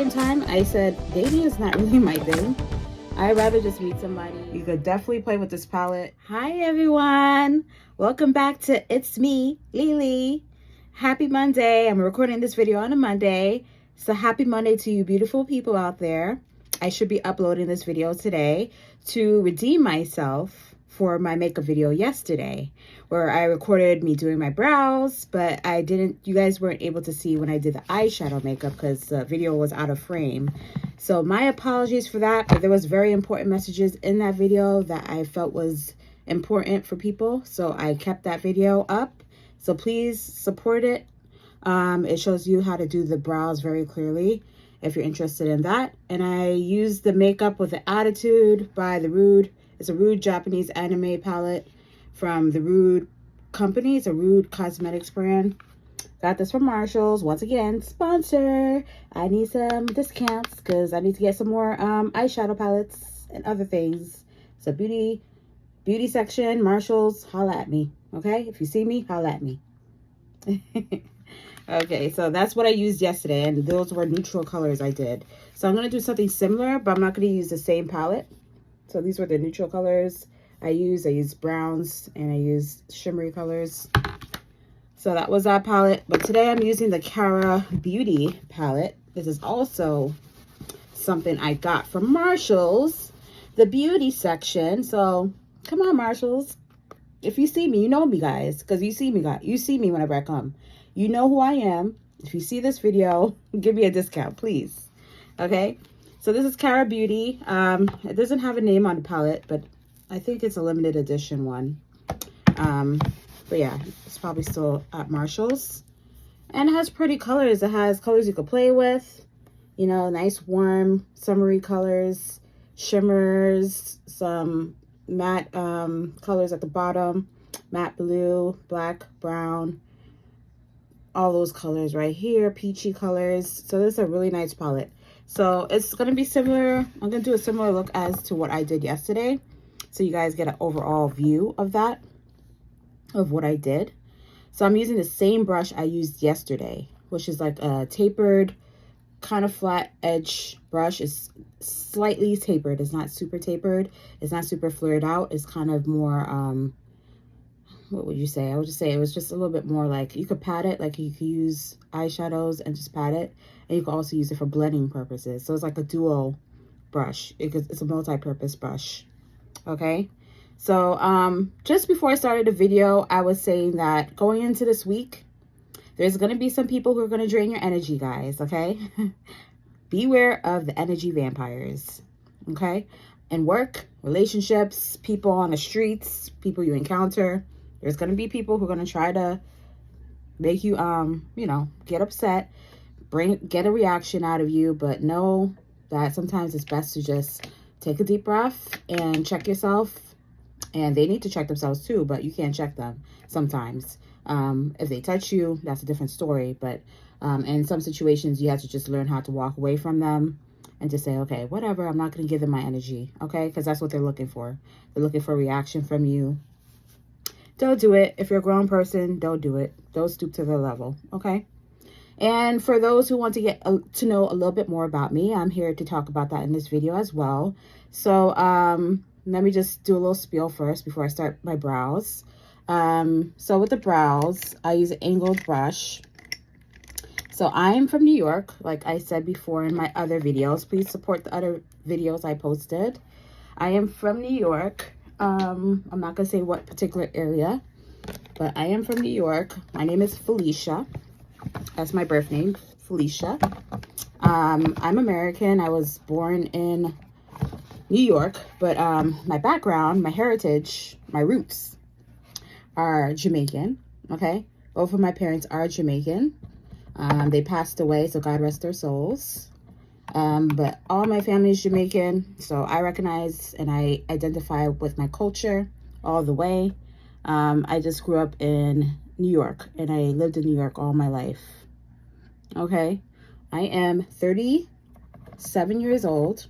one time I said dating is not really my thing. I'd rather just meet somebody. You could definitely play with this palette. Hi everyone, welcome back to It's Me, Lily. Happy Monday. I'm recording this video on a Monday, so happy Monday to you beautiful people out there. I should be uploading this video today to redeem myself for my makeup video yesterday, where I recorded me doing my brows, but you guys weren't able to see when I did the eyeshadow makeup because the video was out of frame. So my apologies for that, but there was very important messages in that video that I felt was important for people, so I kept that video up. So please support it. It shows you how to do the brows very clearly if you're interested in that. And I used the Makeup with the Attitude by the Rude. It's a Rude Japanese anime palette from the Rude company. It's a Rude Cosmetics brand. Got this from Marshall's. Once again, sponsor. I need some discounts because I need to get some more eyeshadow palettes and other things. So beauty section, Marshall's, holla at me. Okay? If you see me, holla at me. Okay, so that's what I used yesterday, and those were neutral colors I did. So I'm going to do something similar, but I'm not going to use the same palette. So these were the neutral colors I used browns, and I used shimmery colors. So that was that palette. But today I'm using the Karabeauty palette. This is also something I got from Marshall's, the beauty section. So come on, Marshall's. If you see me, you know me, guys, because you see me whenever I come. You know who I am. If you see this video, give me a discount, please. Okay? So this is Karabeauty. It doesn't have a name on the palette, but I think it's a limited edition one. But yeah, it's probably still at Marshall's. And it has pretty colors. It has colors you could play with. You know, nice, warm, summery colors. Shimmers. Some matte colors at the bottom. Matte blue, black, brown. All those colors right here. Peachy colors. So this is a really nice palette. So it's going to be similar. I'm going to do a similar look as to what I did yesterday. So you guys get an overall view of that, of what I did. So I'm using the same brush I used yesterday, which is like a tapered, kind of flat edge brush. It's slightly tapered. It's not super tapered. It's not super flared out. It's kind of more, what would you say? I would just say it was just a little bit more like, you could pat it, like you could use eyeshadows and just pat it. And you can also use it for blending purposes. So it's like a duo brush. It's a multi-purpose brush. Okay? So just before I started the video, I was saying that going into this week, there's going to be some people who are going to drain your energy, guys. Okay? Beware of the energy vampires. Okay? In work, relationships, people on the streets, people you encounter, there's going to be people who are going to try to make you, you know, get upset, get a reaction out of you, but know that sometimes it's best to just take a deep breath and check yourself. And they need to check themselves too, but you can't check them sometimes. If they touch you, that's a different story. But in some situations, you have to just learn how to walk away from them and just say, okay, whatever, I'm not going to give them my energy, okay? Because that's what they're looking for. They're looking for a reaction from you. Don't do it. If you're a grown person, don't do it. Don't stoop to their level, okay? And for those who want to get to know a little bit more about me, I'm here to talk about that in this video as well. So let me just do a little spiel first before I start my brows. So with the brows, I use an angled brush. So I'm from New York, like I said before in my other videos. Please support the other videos I posted. I am from New York. I'm not going to say what particular area, but I am from New York. My name is Felicia. That's my birth name, Felicia. I'm American. I was born in New York, but my background, my heritage, my roots are Jamaican, okay? Both of my parents are Jamaican. They passed away, so God rest their souls. But all my family is Jamaican, so I recognize and I identify with my culture all the way. I just grew up in New York, and I lived in New York all my life. Okay? I am 37 years old.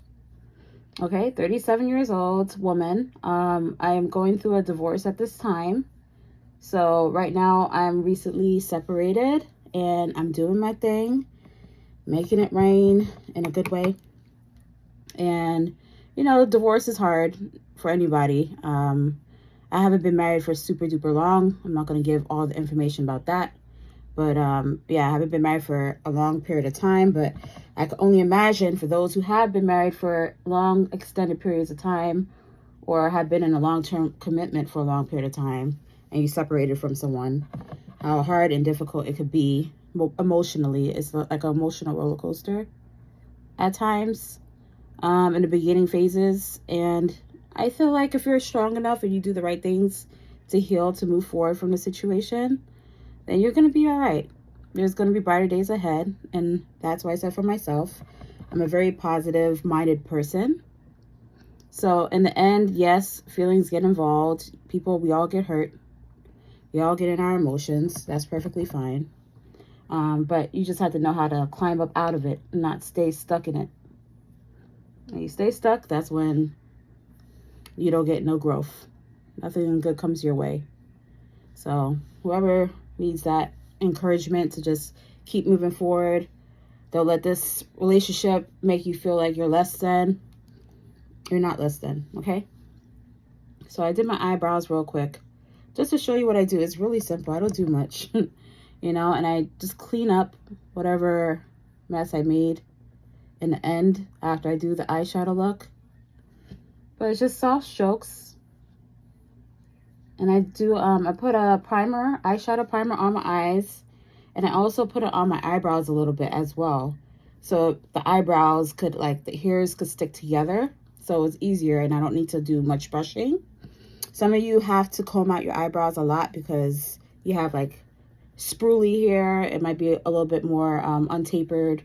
Okay, 37 years old, woman. I am going through a divorce at this time. So right now I'm recently separated and I'm doing my thing. making it rain in a good way. And, you know, divorce is hard for anybody. I haven't been married for super duper long. I'm not going to give all the information about that. But yeah, I haven't been married for a long period of time. But I can only imagine for those who have been married for long, extended periods of time, or have been in a long-term commitment for a long period of time, and you separated from someone, how hard and difficult it could be emotionally. It's like an emotional roller coaster at times in the beginning phases. And I feel like if you're strong enough and you do the right things to heal, to move forward from the situation, then you're going to be all right. There's going to be brighter days ahead. And that's why I said for myself, I'm a very positive minded person. So in the end, yes, feelings get involved. People, we all get hurt. We all get in our emotions. That's perfectly fine. But you just have to know how to climb up out of it and not stay stuck in it. When you stay stuck, that's when you don't get no growth. Nothing good comes your way. So whoever needs that encouragement to just keep moving forward, don't let this relationship make you feel like you're less than. You're not less than, okay? So I did my eyebrows real quick just to show you what I do. It's really simple. I don't do much, you know, and I just clean up whatever mess I made in the end after I do the eyeshadow look. But it's just soft strokes. And I do, I put a primer, eyeshadow primer on my eyes. And I also put it on my eyebrows a little bit as well. So the eyebrows could, like, the hairs could stick together. So it's easier and I don't need to do much brushing. Some of you have to comb out your eyebrows a lot because you have, like, spoolie hair. It might be a little bit more untapered.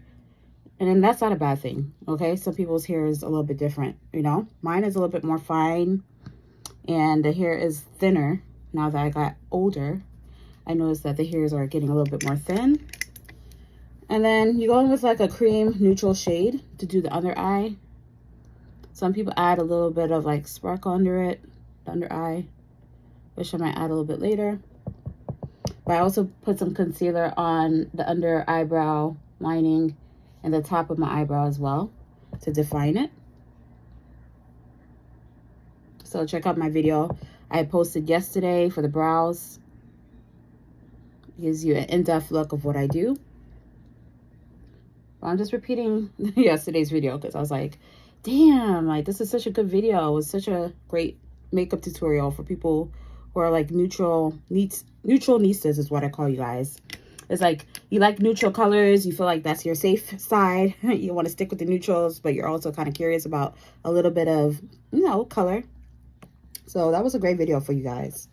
And then that's not a bad thing, okay? Some people's hair is a little bit different, you know? Mine is a little bit more fine. And the hair is thinner. Now that I got older, I noticed that the hairs are getting a little bit more thin. And then you go in with like a cream neutral shade to do the under eye. Some people add a little bit of like sparkle under it, the under eye, which I might add a little bit later. But I also put some concealer on the under eyebrow lining and the top of my eyebrow as well to define it. So check out my video I posted yesterday for the brows. Gives you an in-depth look of what I do. But I'm just repeating yesterday's video because I was like, damn, like this is such a good video. It's such a great makeup tutorial for people who are like neutral niece's is what I call you guys. It's like you like neutral colors. You feel like that's your safe side. You want to stick with the neutrals, but you're also kind of curious about a little bit of, you know, color. So that was a great video for you guys.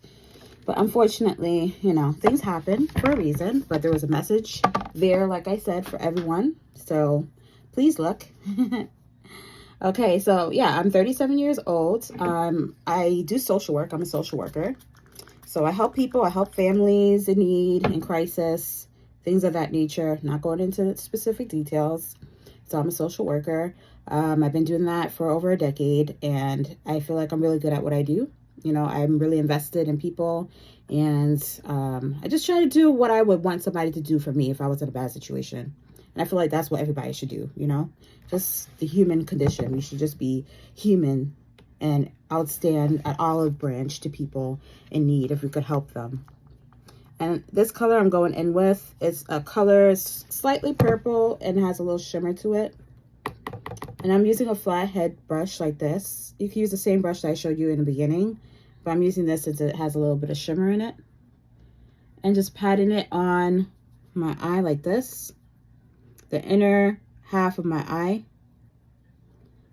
But unfortunately, you know, things happen for a reason. But there was a message there, like I said, for everyone. So please look. Okay, so yeah, I'm 37 years old. I do social work. I'm a social worker. So I help people. I help families in need, in crisis, things of that nature. Not going into specific details. So I'm a social worker. I've been doing that for over a decade, and I feel like I'm really good at what I do. You know, I'm really invested in people, and I just try to do what I would want somebody to do for me if I was in a bad situation. And I feel like that's what everybody should do, you know, just the human condition. We should just be human and outstand an olive branch to people in need if we could help them. And this color I'm going in with, it's a color slightly purple and has a little shimmer to it. And I'm using a flat head brush like this. You can use the same brush that I showed you in the beginning, but I'm using this since it has a little bit of shimmer in it. And just patting it on my eye like this. The inner half of my eye.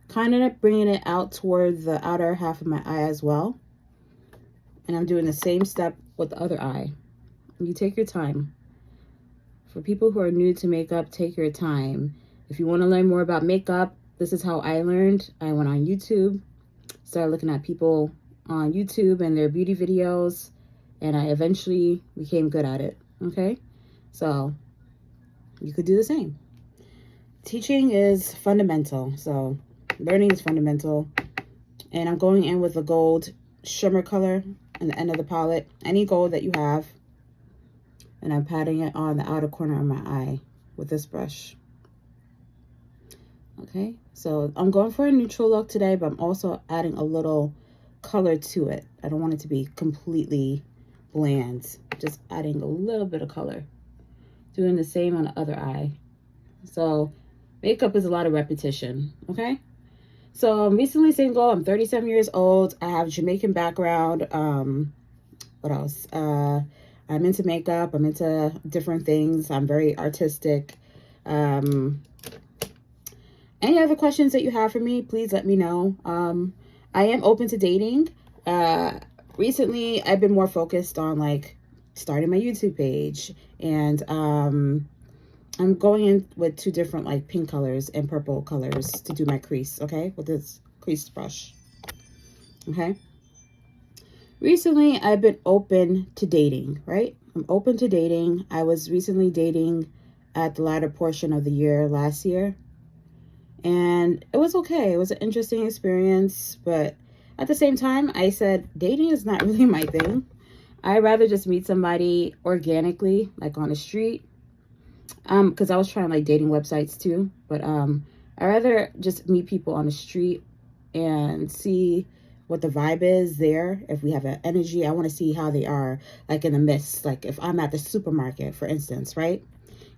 Kind of bringing it out toward the outer half of my eye as well. And I'm doing the same step with the other eye. You take your time. For people who are new to makeup, take your time. If you want to learn more about makeup, this is how I learned. I went on YouTube, started looking at people on YouTube and their beauty videos, and I eventually became good at it, okay? So you could do the same. Teaching is fundamental, so learning is fundamental. And I'm going in with a gold shimmer color in the end of the palette, any gold that you have. And I'm patting it on the outer corner of my eye with this brush. Okay, so I'm going for a neutral look today, but I'm also adding a little color to it. I don't want it to be completely bland. Just adding a little bit of color. Doing the same on the other eye. So makeup is a lot of repetition, okay? So I'm recently single. I'm 37 years old. I have Jamaican background. What else? I'm into makeup. I'm into different things. I'm very artistic. Any other questions that you have for me, please let me know. I am open to dating. Recently, I've been more focused on like starting my YouTube page, and I'm going in with 2 different like pink colors and purple colors to do my crease, okay, with this crease brush, okay? Recently, I've been open to dating, right? I'm open to dating. I was recently dating at the latter portion of the year last year, and it was okay. It was an interesting experience, but at the same time, I said dating is not really my thing. I'd rather just meet somebody organically, like on the street. Because I was trying like dating websites too, but I'd rather just meet people on the street and see what the vibe is there. If we have an energy, I want to see how they are, like in the midst. Like if I'm at the supermarket, for instance, right?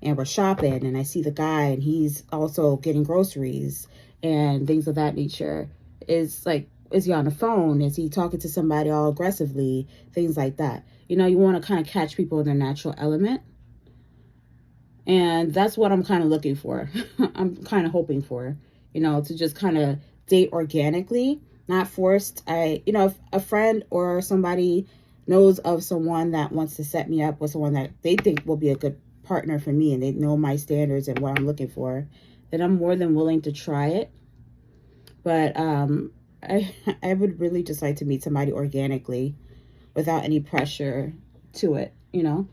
And we're shopping and I see the guy and he's also getting groceries and things of that nature. Is like, is he on the phone? Is he talking to somebody all aggressively? Things like that. You know, you want to kind of catch people in their natural element. And that's what I'm kind of looking for. I'm kind of hoping for, you know, to just kind of date organically, not forced. If a friend or somebody knows of someone that wants to set me up with someone that they think will be a good partner for me and they know my standards and what I'm looking for, then I'm more than willing to try it. But I would really just like to meet somebody organically without any pressure to it, you know.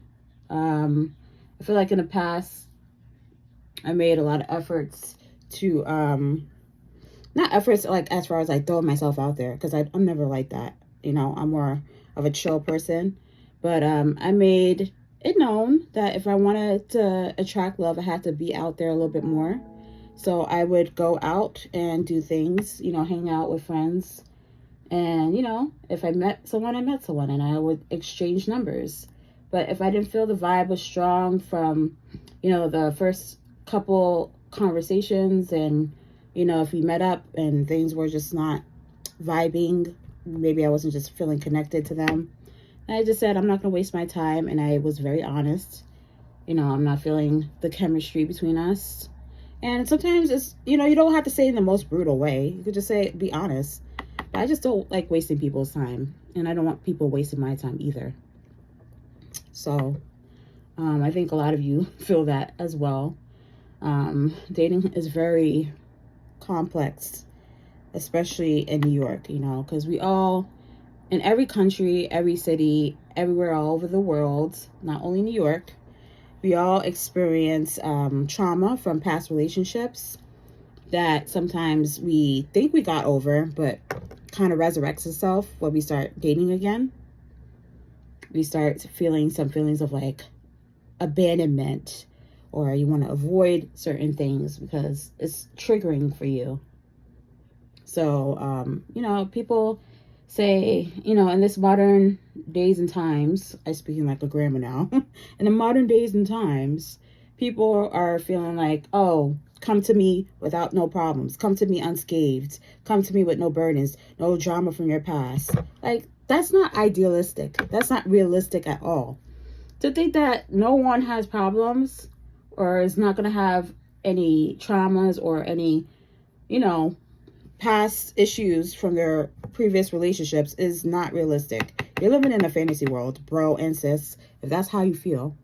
I feel like in the past, I made a lot of efforts to, not efforts like as far as like throwing myself out there, because I'm never like that. You know, I'm more of a chill person. But I made it known that if I wanted to attract love, I had to be out there a little bit more. So I would go out and do things, you know, hang out with friends. And, you know, if I met someone, I met someone, and I would exchange numbers. But if I didn't feel the vibe was strong from, you know, the first couple conversations, and, you know, if we met up and things were just not vibing, maybe I wasn't just feeling connected to them, I just said, I'm not going to waste my time. And I was very honest. You know, I'm not feeling the chemistry between us. And sometimes it's, you know, you don't have to say it in the most brutal way. You could just say, be honest. But I just don't like wasting people's time. And I don't want people wasting my time either. So I think a lot of you feel that as well. Dating is very complex, especially in New York, you know, because we all, in every country, every city, everywhere all over the world, not only New York, we all experience trauma from past relationships that sometimes we think we got over, but kind of resurrects itself when we start dating again. We start feeling some feelings of like abandonment, or you want to avoid certain things because it's triggering for you. So, you know, people say, you know, in this modern days and times, I'm speaking like a grandma now, in the modern days and times, people are feeling like, oh, come to me without no problems. Come to me unscathed. Come to me with no burdens, no drama from your past. Like, that's not idealistic. That's not realistic at all. To think that no one has problems or is not going to have any traumas or any, you know, past issues from their previous relationships is not realistic. You're living in a fantasy world, bro and sis, if that's how you feel.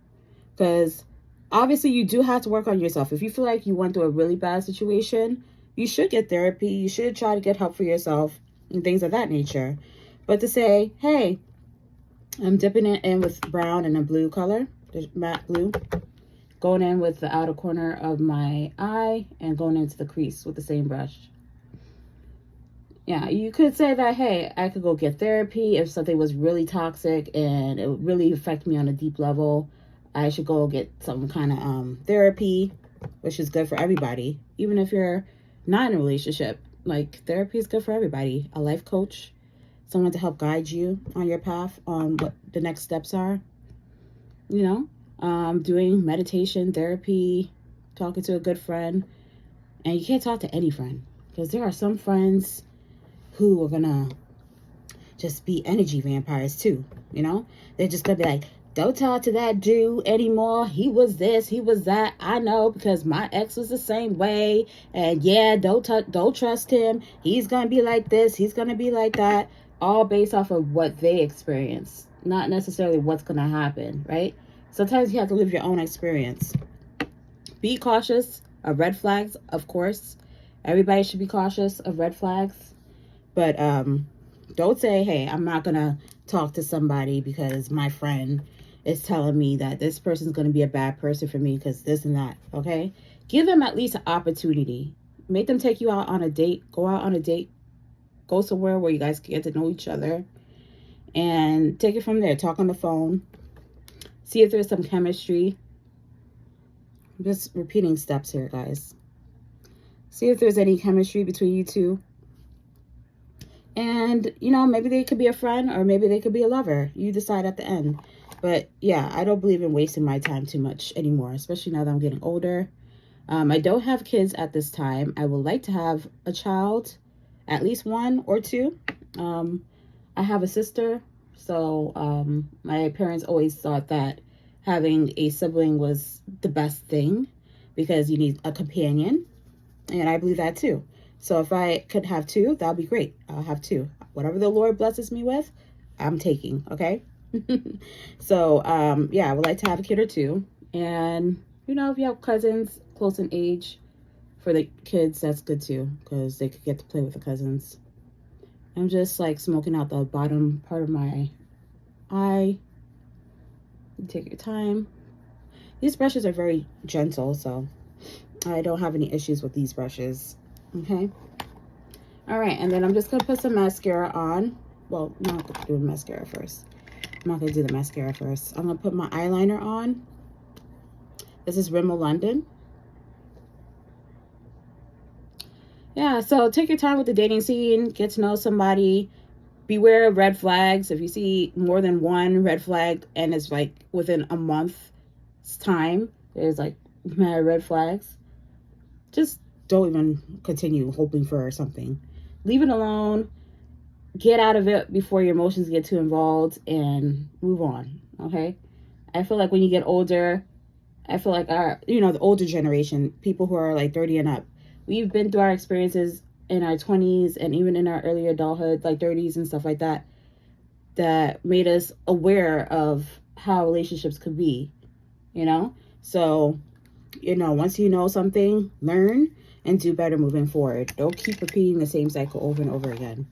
Because obviously you do have to work on yourself. If you feel like you went through a really bad situation, you should get therapy. You should try to get help for yourself and things of that nature. But to say, hey, I'm dipping it in with brown and a blue color, the matte blue, going in with the outer corner of my eye and going into the crease with the same brush. Yeah, you could say that, hey, I could go get therapy if something was really toxic and it would really affect me on a deep level. I should go get some kind of therapy, which is good for everybody. Even if you're not in a relationship. Like, therapy is good for everybody. A life coach, someone to help guide you on your path on what the next steps are. You know, doing meditation, therapy, talking to a good friend. And you can't talk to any friend, because there are some friends who are gonna just be energy vampires too. You know, they're just gonna be like, don't talk to that dude anymore. He was this, he was that. I know, because my ex was the same way. And yeah, don't trust him. He's gonna be like this, he's gonna be like that. All based off of what they experience, not necessarily what's gonna happen, right? Sometimes you have to live your own experience. Be cautious of red flags, of course. Everybody should be cautious of red flags. But don't say, hey, I'm not going to talk to somebody because my friend is telling me that this person's going to be a bad person for me because this and that, okay? Give them at least an opportunity. Make them take you out on a date. Go out on a date. Go somewhere where you guys get to know each other. And take it from there. Talk on the phone. See if there's some chemistry. I'm just repeating steps here, guys. See if there's any chemistry between you two. And, you know, maybe they could be a friend or maybe they could be a lover. You decide at the end. But, yeah, I don't believe in wasting my time too much anymore, especially now that I'm getting older. I don't have kids at this time. I would like to have a child, at least one or two. I have a sister, so my parents always thought that having a sibling was the best thing because you need a companion, and I believe that too. So if I could have two, that'll be great. I'll have two. Whatever the Lord blesses me with, I'm taking, okay? So, yeah, I would like to have a kid or two. And, you know, if you have cousins close in age for the kids, that's good too, because they could get to play with the cousins. I'm just like smoking out the bottom part of my eye. Take your time. These brushes are very gentle, so I don't have any issues with these brushes. Okay. All right, and then I'm just gonna put some mascara on. Well, no, I'm gonna do the mascara first. I'm not gonna do the mascara first. I'm gonna put my eyeliner on. This is Rimmel London. Yeah, so take your time with the dating scene. Get to know somebody. Beware of red flags. If you see more than one red flag and it's like within a month's time, there's like mad red flags, just don't even continue hoping for something. Leave it alone. Get out of it before your emotions get too involved and move on, okay? I feel like when you get older, I feel like the older generation, people who are like 30 and up, we've been through our experiences in our 20s and even in our early adulthood, like 30s and stuff like that, that made us aware of how relationships could be, you know? So, you know, once you know something, learn and do better moving forward. Don't keep repeating the same cycle over and over again.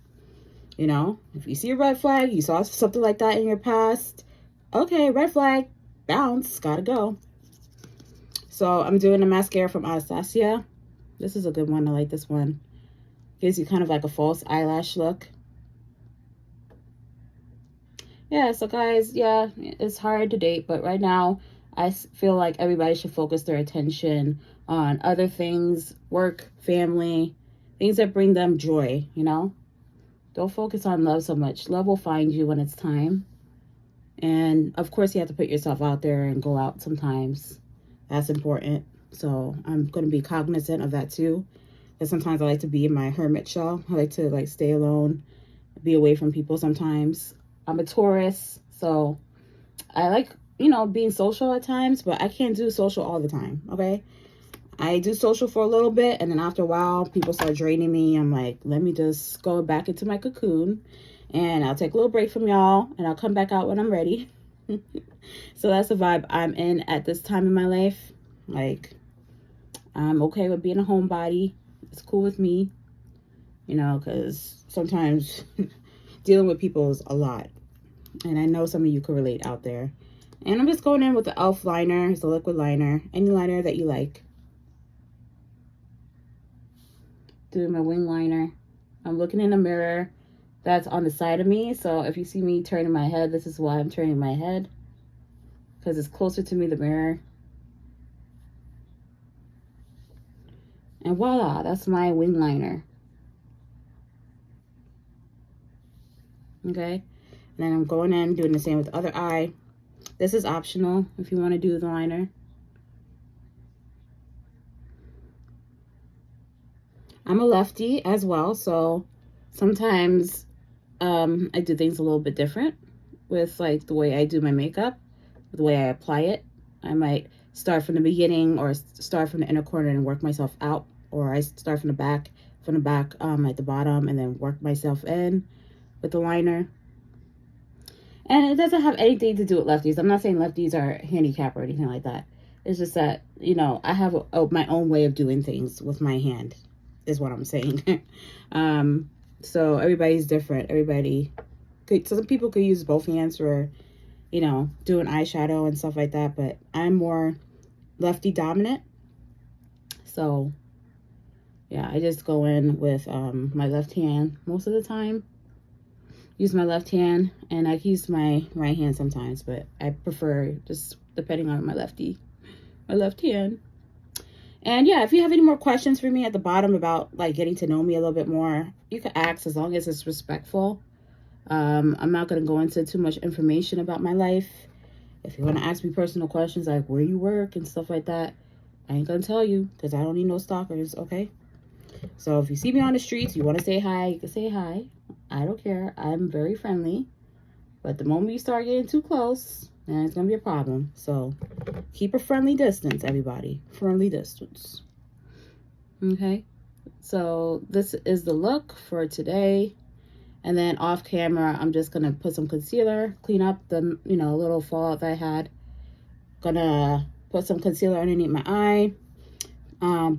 You know, if you see a red flag, you saw something like that in your past, okay, red flag, bounce, gotta go. So I'm doing a mascara from Anastasia. This is a good one. I like this one. Gives you kind of like a false eyelash look. Yeah, so guys, yeah, it's hard to date, but right now I feel like everybody should focus their attention on other things, work, family, things that bring them joy, you know? Don't focus on love so much. Love will find you when it's time. And of course, you have to put yourself out there and go out sometimes. That's important. So I'm going to be cognizant of that too. Because sometimes I like to be in my hermit shell. I like to like stay alone, be away from people sometimes. I'm a Taurus, so I like, you know, being social at times, but I can't do social all the time, okay? I do social for a little bit, and then after a while, people start draining me. I'm like, let me just go back into my cocoon, and I'll take a little break from y'all, and I'll come back out when I'm ready. So that's the vibe I'm in at this time in my life. Like, I'm okay with being a homebody. It's cool with me, you know, because sometimes dealing with people is a lot. And I know some of you can relate out there. And I'm just going in with the e.l.f. liner. It's a liquid liner. Any liner that you like. Doing my wing liner. I'm looking in a mirror that's on the side of me. So if you see me turning my head, this is why I'm turning my head. Because it's closer to me, the mirror. And voila, that's my wing liner. Okay, and then I'm going in doing the same with the other eye. This is optional if you want to do the liner. I'm a lefty as well, so sometimes I do things a little bit different with like the way I do my makeup, the way I apply it. I might start from the beginning or start from the inner corner and work myself out, or I start from the back at the bottom and then work myself in with the liner. And it doesn't have anything to do with lefties. I'm not saying lefties are handicapped or anything like that. It's just that, you know, I have my own way of doing things with my hand, is what I'm saying. So everybody's different. Some people could use both hands for, you know, doing eyeshadow and stuff like that. But I'm more lefty dominant. So, yeah, I just go in with my left hand most of the time. Use my left hand, and I use my right hand sometimes, but I prefer just depending on my left hand. And yeah, if you have any more questions for me at the bottom about like getting to know me a little bit more, you can ask as long as it's respectful. I'm not going to go into too much information about my life. If you want to ask me personal questions like where you work and stuff like that, I ain't going to tell you because I don't need no stalkers, okay? So if you see me on the streets, you want to say hi, you can say hi. I don't care. I'm very friendly. But the moment you start getting too close, then it's going to be a problem. So keep a friendly distance, everybody. Friendly distance. Okay. So this is the look for today. And then off camera, I'm just going to put some concealer, clean up the, you know, little fallout that I had. Gonna put some concealer underneath my eye.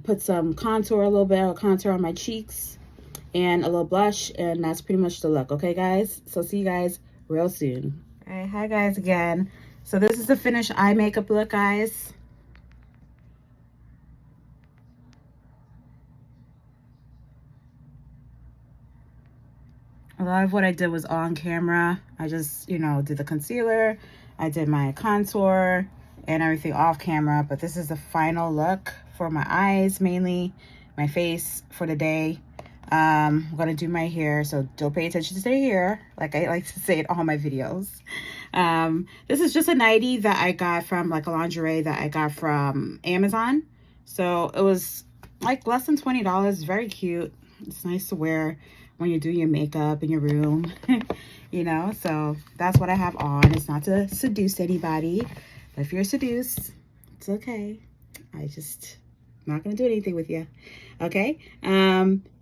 Put some contour, a little bit of contour on my cheeks. And a little blush, and that's pretty much the look. Okay, guys? So see you guys real soon. All right, hi guys again. So this is the finished eye makeup look, guys. A lot of what I did was on camera. I just, you know, did the concealer. I did my contour and everything off camera. But this is the final look for my eyes, mainly my face for the day. I'm gonna do my hair, so don't pay attention to the hair, like I like to say in all my videos. This is just a nightie that I got from, like a lingerie that I got from Amazon. So it was like less than $20. Very cute. It's nice to wear when you're doing your makeup in your room. You know, so that's what I have on. It's not to seduce anybody, but if you're seduced, it's okay. I'm not gonna do anything with you. Okay.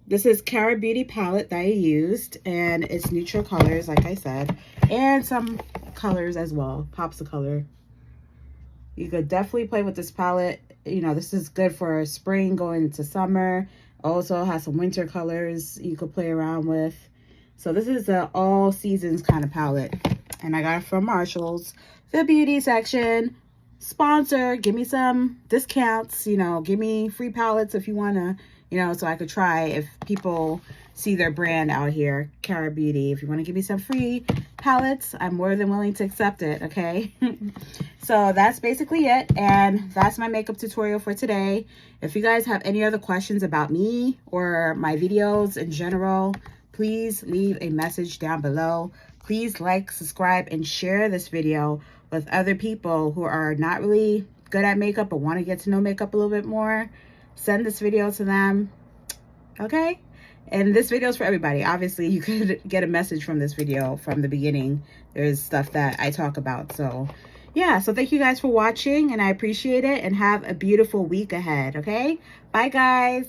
This is Karabeauty palette that I used, and it's neutral colors, like I said, and some colors as well, pops of color. You could definitely play with this palette. You know, this is good for spring going into summer. Also has some winter colors you could play around with. So this is an all seasons kind of palette, and I got it from Marshall's, the beauty section. Sponsor, give me some discounts, you know, give me free palettes if you want to, you know, so I could try if people see their brand out here, Karabeauty. If you want to give me some free palettes, I'm more than willing to accept it, okay? So that's basically it, and that's my makeup tutorial for today. If you guys have any other questions about me or my videos in general, please leave a message down below. Please like, subscribe, and share this video with other people who are not really good at makeup but want to get to know makeup a little bit more. Send this video to them, okay? And this video is for everybody. Obviously, you could get a message from this video from the beginning. There's stuff that I talk about. So, yeah. So, thank you guys for watching, and I appreciate it. And have a beautiful week ahead, okay? Bye, guys.